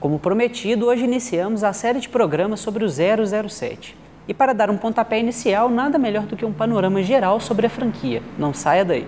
Como prometido, hoje iniciamos a série de programas sobre o 007. E para dar um pontapé inicial, nada melhor do que um panorama geral sobre a franquia. Não saia daí!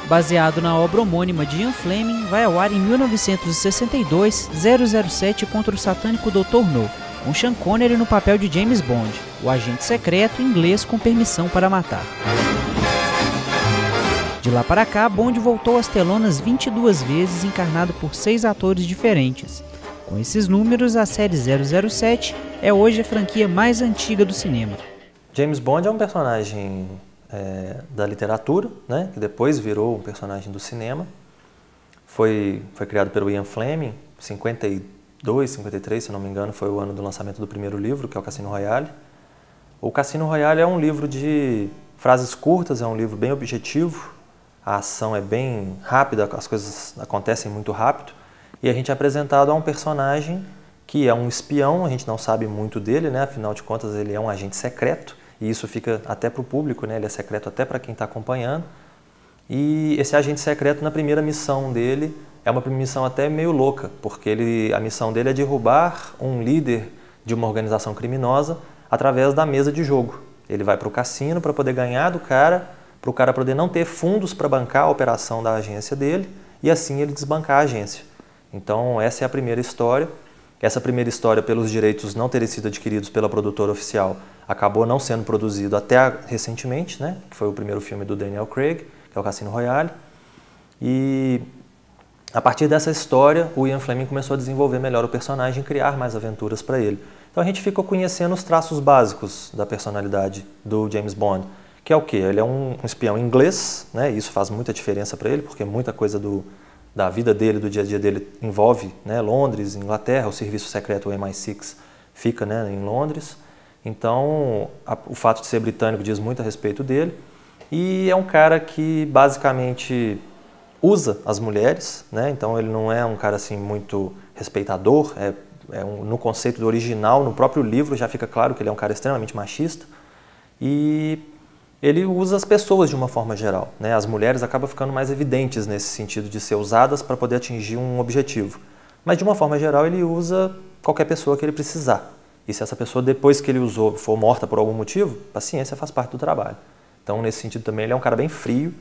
Baseado na obra homônima de Ian Fleming, vai ao ar em 1962 007 contra o satânico Dr. No, com Sean Connery no papel de James Bond, o agente secreto inglês com permissão para matar. De lá para cá, Bond voltou às telonas 22 vezes, encarnado por 6 atores diferentes. Com esses números, a série 007 é hoje a franquia mais antiga do cinema. James Bond é um personagem da literatura, né, que depois virou um personagem do cinema. Foi criado pelo Ian Fleming, 52, 53, se não me engano, foi o ano do lançamento do primeiro livro, que é o Cassino Royale. O Cassino Royale é um livro de frases curtas, é um livro bem objetivo, a ação é bem rápida, as coisas acontecem muito rápido, e a gente é apresentado a um personagem que é um espião, a gente não sabe muito dele, né, afinal de contas ele é um agente secreto, e isso fica até para o público, né? Ele é secreto até para quem está acompanhando. E esse agente secreto, na primeira missão dele, é uma missão até meio louca, porque a missão dele é derrubar um líder de uma organização criminosa através da mesa de jogo. Ele vai para o cassino para poder ganhar do cara, para o cara poder não ter fundos para bancar a operação da agência dele, e assim ele desbancar a agência. Então essa é a primeira história. Essa primeira história, pelos direitos não terem sido adquiridos pela produtora oficial, acabou não sendo produzido até recentemente, né? Que foi o primeiro filme do Daniel Craig, que é o Cassino Royale. E a partir dessa história, o Ian Fleming começou a desenvolver melhor o personagem e criar mais aventuras para ele. Então a gente ficou conhecendo os traços básicos da personalidade do James Bond, que é o quê? Ele é um espião inglês, né? Isso faz muita diferença para ele, porque muita coisa da vida dele, do dia a dia dele, envolve, né, Londres, Inglaterra, o serviço secreto, o MI6, fica, né, em Londres. Então, o fato de ser britânico diz muito a respeito dele. E é um cara que, basicamente, usa as mulheres, né? Então ele não é um cara assim, muito respeitador. No conceito do original, no próprio livro, já fica claro que ele é um cara extremamente machista. E ele usa as pessoas de uma forma geral, né? As mulheres acabam ficando mais evidentes nesse sentido de ser usadas para poder atingir um objetivo. Mas de uma forma geral ele usa qualquer pessoa que ele precisar. E se essa pessoa depois que ele usou for morta por algum motivo, paciência, faz parte do trabalho. Então nesse sentido também ele é um cara bem frio.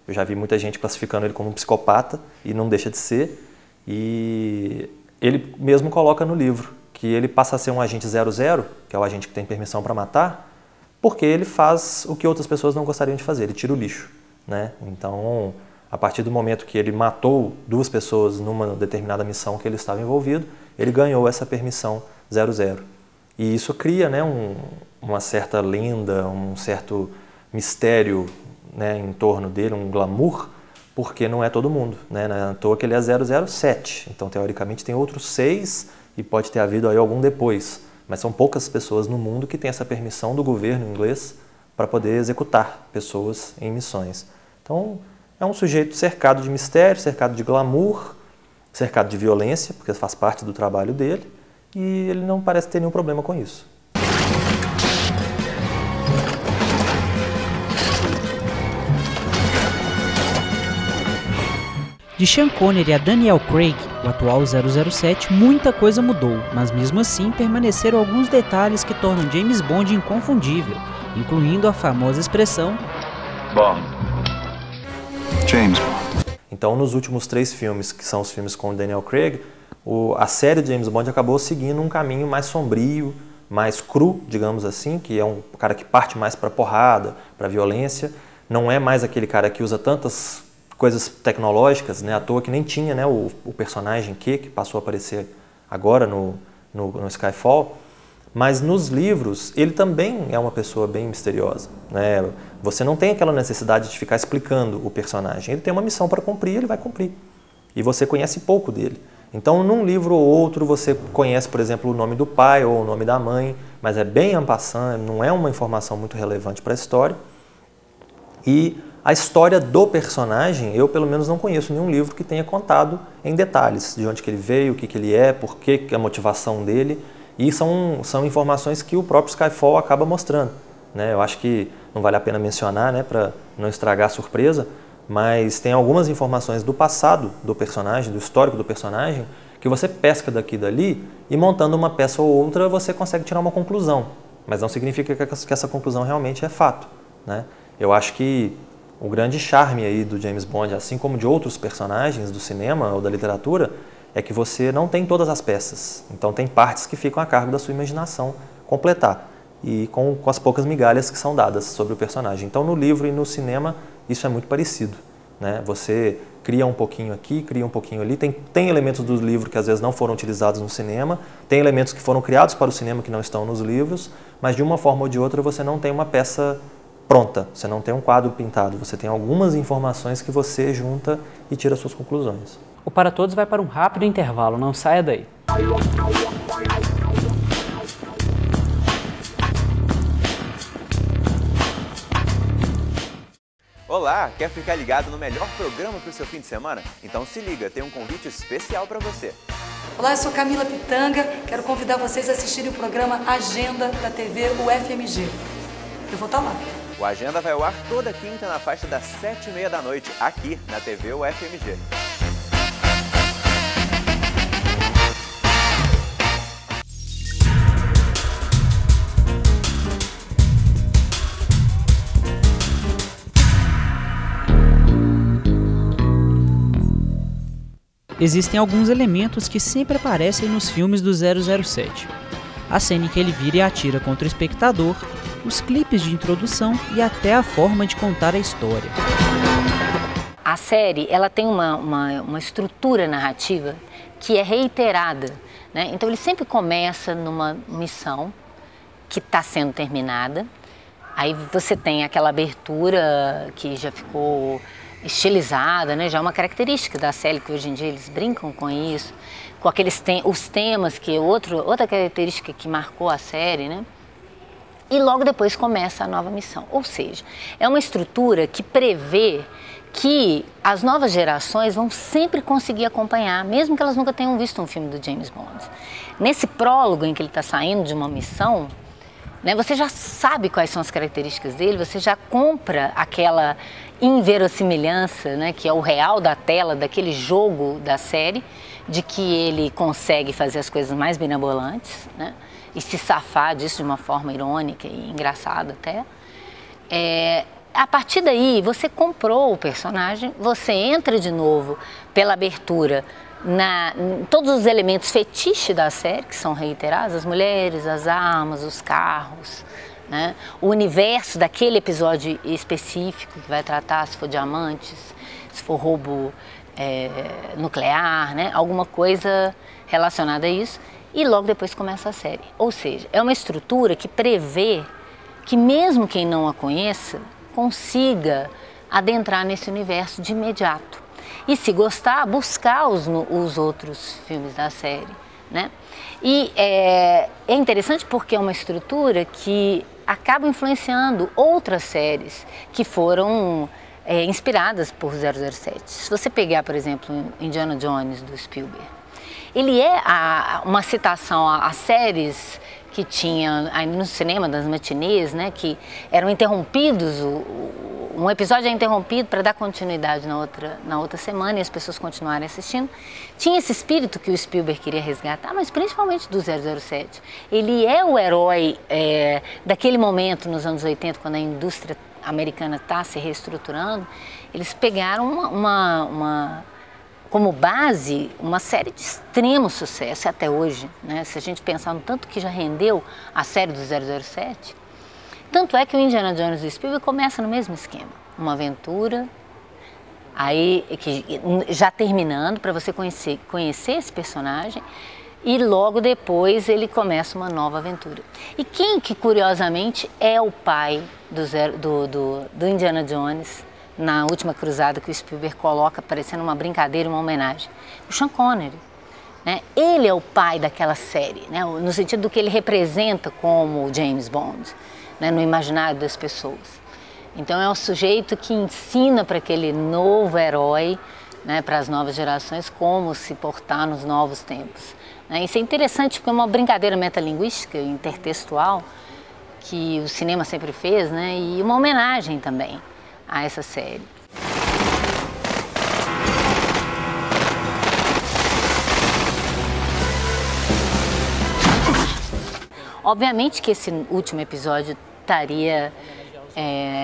Eu já vi muita gente classificando ele como um psicopata e não deixa de ser. E ele mesmo coloca no livro que ele passa a ser um agente 00, que é o agente que tem permissão para matar, porque ele faz o que outras pessoas não gostariam de fazer, ele tira o lixo, né? Então, a partir do momento que ele matou 2 pessoas numa determinada missão que ele estava envolvido, ele ganhou essa permissão 00. E isso cria, né, uma certa lenda, um certo mistério, né, em torno dele, um glamour, porque não é todo mundo, né? Não é à toa que ele é 007, então teoricamente tem outros 6 e pode ter havido aí algum depois. Mas são poucas pessoas no mundo que têm essa permissão do governo inglês para poder executar pessoas em missões. Então, é um sujeito cercado de mistério, cercado de glamour, cercado de violência, porque faz parte do trabalho dele, e ele não parece ter nenhum problema com isso. De Sean Connery a Daniel Craig, o atual 007, muita coisa mudou, mas mesmo assim permaneceram alguns detalhes que tornam James Bond inconfundível, incluindo a famosa expressão Bond. James Bond. Então, nos últimos 3 filmes, que são os filmes com o Daniel Craig, a série de James Bond acabou seguindo um caminho mais sombrio, mais cru, digamos assim, que é um cara que parte mais para porrada, para violência. Não é mais aquele cara que usa tantas coisas tecnológicas, né? À toa que nem tinha, né, o personagem que passou a aparecer agora no Skyfall. Mas nos livros, ele também é uma pessoa bem misteriosa, né? Você não tem aquela necessidade de ficar explicando o personagem. Ele tem uma missão para cumprir, ele vai cumprir. E você conhece pouco dele. Então, num livro ou outro, você conhece, por exemplo, o nome do pai ou o nome da mãe, mas é bem en passant, não é uma informação muito relevante para a história. E a história do personagem, eu pelo menos não conheço nenhum livro que tenha contado em detalhes de onde que ele veio, o que que ele é, por que a motivação dele. E são informações que o próprio Skyfall acaba mostrando, né? Eu acho que não vale a pena mencionar, né, para não estragar a surpresa, mas tem algumas informações do passado do personagem, do histórico do personagem, que você pesca daqui e dali e montando uma peça ou outra você consegue tirar uma conclusão. Mas não significa que essa conclusão realmente é fato, né? Eu acho que o grande charme aí do James Bond, assim como de outros personagens do cinema ou da literatura, é que você não tem todas as peças. Então tem partes que ficam a cargo da sua imaginação completar. E com as poucas migalhas que são dadas sobre o personagem. Então no livro e no cinema isso é muito parecido, né? Você cria um pouquinho aqui, cria um pouquinho ali. Tem elementos do livro que às vezes não foram utilizados no cinema, tem elementos que foram criados para o cinema que não estão nos livros, mas de uma forma ou de outra você não tem uma peça pronta, você não tem um quadro pintado, você tem algumas informações que você junta e tira suas conclusões. O Para Todos vai para um rápido intervalo, não saia daí. Olá, quer ficar ligado no melhor programa para o seu fim de semana? Então se liga, tem um convite especial para você. Olá, eu sou Camila Pitanga, quero convidar vocês a assistirem o programa Agenda da TV UFMG. Eu vou estar lá. O Agenda vai ao ar toda quinta na faixa das 7h30 da noite, aqui na TV UFMG. Existem alguns elementos que sempre aparecem nos filmes do 007. A cena em que ele vira e atira contra o espectador, os clipes de introdução e até a forma de contar a história. A série ela tem uma estrutura narrativa que é reiterada, né? Então ele sempre começa numa missão que está sendo terminada, aí você tem aquela abertura que já ficou estilizada, né? Já é uma característica da série que hoje em dia eles brincam com isso, com aqueles os temas que outra característica que marcou a série, né? E logo depois começa a nova missão. Ou seja, é uma estrutura que prevê que as novas gerações vão sempre conseguir acompanhar, mesmo que elas nunca tenham visto um filme do James Bond. Nesse prólogo em que ele está saindo de uma missão, né, você já sabe quais são as características dele, você já compra aquela inverossimilhança, né, que é o real da tela, daquele jogo da série, de que ele consegue fazer as coisas mais mirabolantes, né? E se safar disso de uma forma irônica e engraçada até. A partir daí, você comprou o personagem, você entra de novo pela abertura em todos os elementos fetiche da série, que são reiterados, as mulheres, as armas, os carros, né? O universo daquele episódio específico que vai tratar, se for diamantes, se for roubo nuclear, né? Alguma coisa relacionada a isso. E logo depois começa a série. Ou seja, é uma estrutura que prevê que mesmo quem não a conheça consiga adentrar nesse universo de imediato. E se gostar, buscar os outros filmes da série, né? E é interessante porque é uma estrutura que acaba influenciando outras séries que foram inspiradas por 007. Se você pegar, por exemplo, Indiana Jones, do Spielberg, ele é uma citação a séries que tinha aí no cinema, das matinês, né, que eram interrompidos, um episódio é interrompido para dar continuidade na outra semana e as pessoas continuarem assistindo. Tinha esse espírito que o Spielberg queria resgatar, mas principalmente do 007. Ele é o herói daquele momento, nos anos 80, quando a indústria americana está se reestruturando. Eles pegaram como base, uma série de extremo sucesso até hoje, né? Se a gente pensar no tanto que já rendeu a série do 007, tanto é que o Indiana Jones do Spielberg começa no mesmo esquema, uma aventura, aí que já terminando para você conhecer esse personagem e logo depois ele começa uma nova aventura. E quem que curiosamente é o pai do Indiana Jones na última cruzada, que o Spielberg coloca parecendo uma brincadeira, uma homenagem? O Sean Connery, né? Ele é o pai daquela série, né? No sentido do que ele representa como James Bond, né? No imaginário das pessoas. Então é o sujeito que ensina para aquele novo herói, né, para as novas gerações, como se portar nos novos tempos. Isso é interessante porque é uma brincadeira metalinguística, intertextual, que o cinema sempre fez, né, e uma homenagem também a essa série. Obviamente que esse último episódio estaria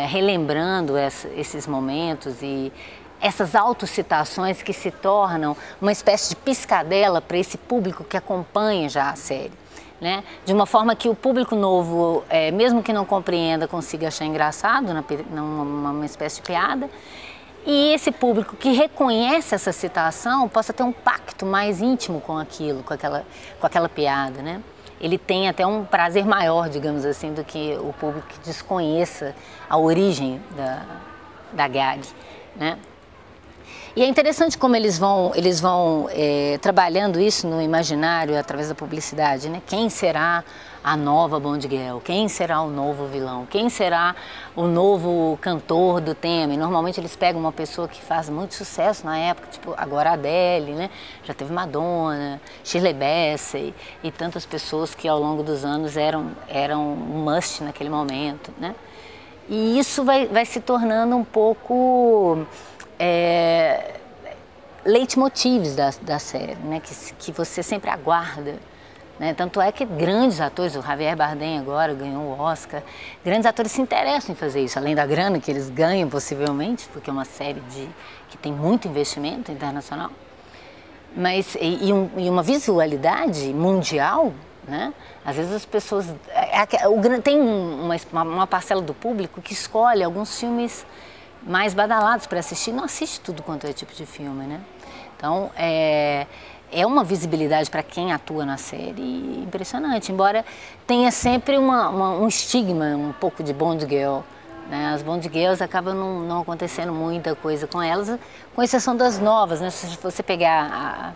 relembrando esses momentos e essas autocitações que se tornam uma espécie de piscadela para esse público que acompanha já a série, né? De uma forma que o público novo, mesmo que não compreenda, consiga achar engraçado, uma espécie de piada, e esse público que reconhece essa citação possa ter um pacto mais íntimo com aquilo, com aquela piada, né? Ele tem até um prazer maior, digamos assim, do que o público que desconheça a origem da gag, né? E é interessante como eles vão trabalhando isso no imaginário através da publicidade, né? Quem será a nova Bond Girl? Quem será o novo vilão? Quem será o novo cantor do tema? E normalmente eles pegam uma pessoa que faz muito sucesso na época, tipo agora a Adele, né? Já teve Madonna, Shirley Bassey e tantas pessoas que ao longo dos anos eram um must naquele momento, né? E isso vai se tornando um pouco leitmotivs da série, né? Que você sempre aguarda, né? Tanto é que grandes atores, o Javier Bardem agora ganhou o Oscar, grandes atores se interessam em fazer isso, além da grana que eles ganham possivelmente, porque é uma série que tem muito investimento internacional, mas e uma visualidade mundial, né? Às vezes as pessoas tem uma parcela do público que escolhe alguns filmes mais badalados para assistir, não assiste tudo quanto é tipo de filme, né? Então, é uma visibilidade para quem atua na série impressionante, embora tenha sempre um estigma, um pouco de Bond Girl, né? As Bond Girls acabam não acontecendo muita coisa com elas, com exceção das novas, né? Se você pegar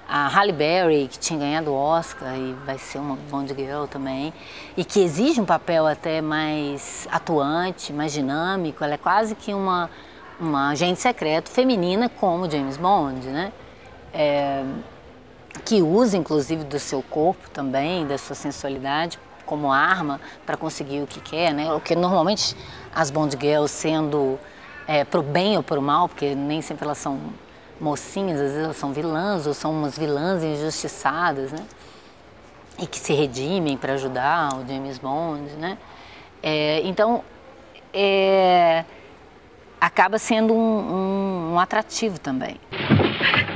a Halle Berry, que tinha ganhado o Oscar e vai ser uma Bond Girl também, e que exige um papel até mais atuante, mais dinâmico, ela é quase que uma agente secreto feminina como James Bond, né? Que usa inclusive do seu corpo também, da sua sensualidade como arma para conseguir o que quer, né? O que normalmente as Bond Girls sendo pro bem ou pro mal, porque nem sempre elas são mocinhas, às vezes elas são vilãs ou são umas vilãs injustiçadas, né? E que se redimem para ajudar o James Bond, né? Então, acaba sendo um atrativo também.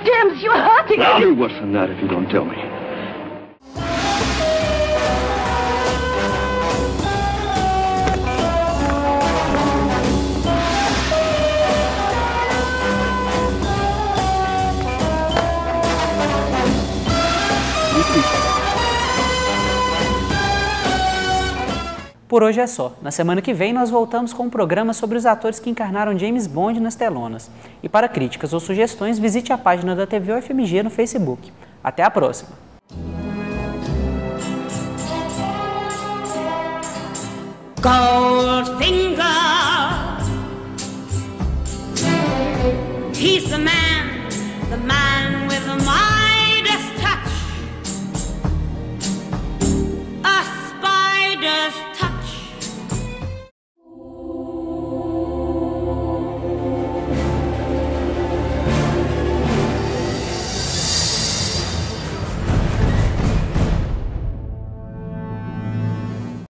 James, you're hurting me! I'll do worse than that if you don't tell me. Por hoje é só. Na semana que vem nós voltamos com um programa sobre os atores que encarnaram James Bond nas telonas. E para críticas ou sugestões, visite a página da TV UFMG no Facebook. Até a próxima! Goldfinger, he's the man